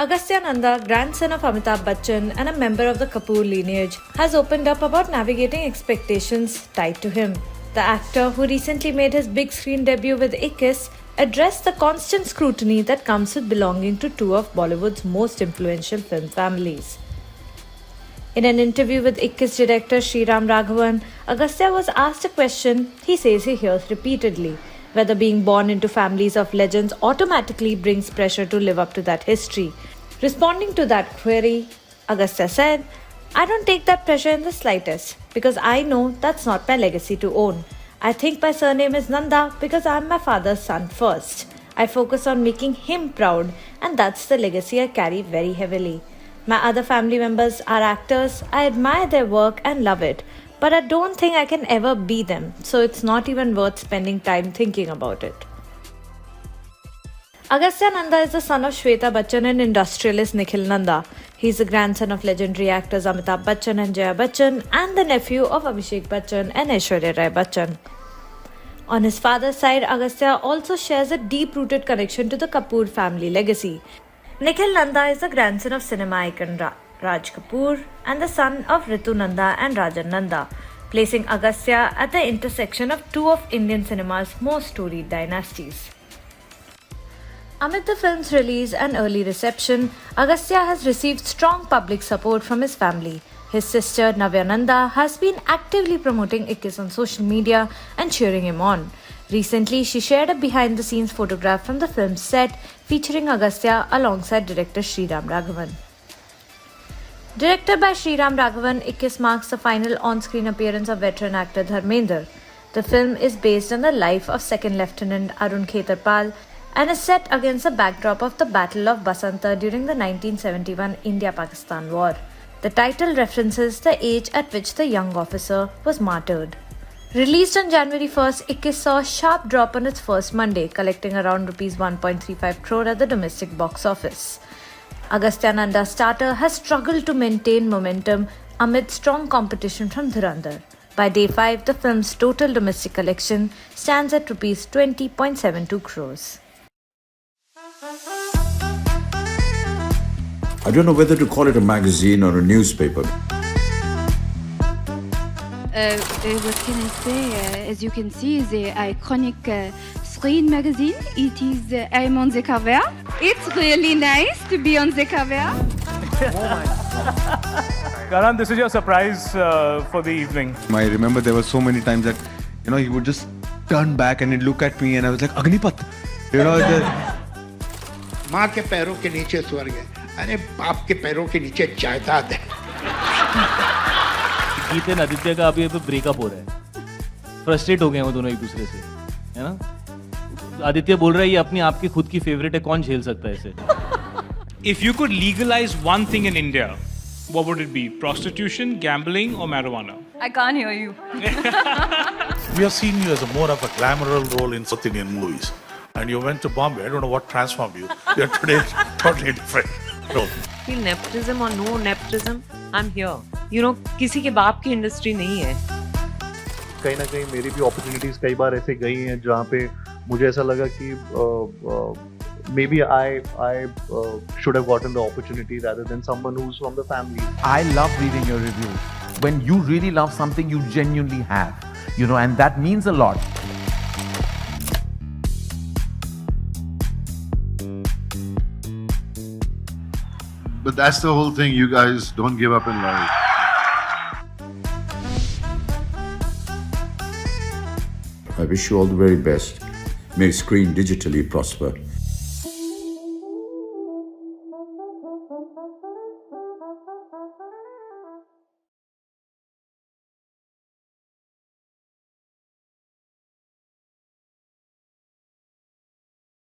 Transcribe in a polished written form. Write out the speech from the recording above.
Agastya Nanda, grandson of Amitabh Bachchan and a member of the Kapoor lineage, has opened up about navigating expectations tied to him. The actor, who recently made his big screen debut with Ikkis, addressed the constant scrutiny that comes with belonging to two of Bollywood's most influential film families. In an interview with Ikkis director Sriram Raghavan, Agastya was asked a question he says he hears repeatedly: whether being born into families of legends automatically brings pressure to live up to that history. Responding to that query, Agastya said, "I don't take that pressure in the slightest, because I know that's not my legacy to own. I think my surname is Nanda because I'm my father's son first. I focus on making him proud, and that's the legacy I carry very heavily. My other family members are actors, I admire their work and love it, but I don't think I can ever be them, so it's not even worth spending time thinking about it." Agastya Nanda is the son of Shweta Bachchan and industrialist Nikhil Nanda. He is the grandson of legendary actors Amitabh Bachchan and Jaya Bachchan and the nephew of Abhishek Bachchan and Aishwarya Rai Bachchan. On his father's side, Agastya also shares a deep-rooted connection to the Kapoor family legacy. Nikhil Nanda is the grandson of cinema icon Raj Kapoor and the son of Ritu Nanda and Rajan Nanda, placing Agastya at the intersection of two of Indian cinema's most storied dynasties. Amid the film's release and early reception, Agastya has received strong public support from his family. His sister Navya Nanda has been actively promoting Ikkis on social media and cheering him on. Recently, she shared a behind-the-scenes photograph from the film's set featuring Agastya alongside director Sriram Raghavan. Directed by Sriram Raghavan, Ikkis marks the final on-screen appearance of veteran actor Dharmender. The film is based on the life of Second Lieutenant Arun Khetarpal and is set against the backdrop of the Battle of Basanta during the 1971 India-Pakistan War. The title references the age at which the young officer was martyred. Released on January 1st, Ikkis saw a sharp drop on its first Monday, collecting around Rs 1.35 crore at the domestic box office. Agastya Nanda's starter has struggled to maintain momentum amid strong competition from Dhurandhar. By day 5, the film's total domestic collection stands at Rs 20.72 crores. I don't know whether to call it a magazine or a newspaper. What can I say? As you can see, the iconic screen magazine. It is I'm on the cover. It's really nice to be on the cover. Karan, this is your surprise for the evening. I remember there were so many times that, he would just turn back and he'd look at me and I was like, Agnipath. माँ के पैरों के नीचे स्वर्ग है, अरे बाप के पैरों के नीचे जायदाद है। गीत एंड आदित्य का अभी ब्रेकअप हो रहा है, फ्रस्ट्रेट हो गए हैं वो दोनों एक दूसरे से, है ना? आदित्य बोल रहा है ये अपनी आपकी खुद की फेवरेट है, कौन झेल सकता है इसे? If you could legalize one thing in India, what would it be? Prostitution, gambling, or marijuana? I can't hear you. We have seen you as more of a glamorous role in South Indian movies. And you went to Bombay. I don't know what transformed you. You're today totally different role. Feel nepotism or no nepotism, I'm here. किसी के बाप की industry नहीं है. कहीं ना कहीं मेरी भी अपॉर्चुनिटीज कई बार ऐसे गई हैं जहाँ पे मुझे ऐसा लगा कि maybe I should have gotten the opportunity rather than someone who's from the family. I love reading your reviews. When you really love something, you genuinely have, and that means a lot. But that's the whole thing. You guys don't give up in life. I wish you all the very best. May Screen digitally prosper.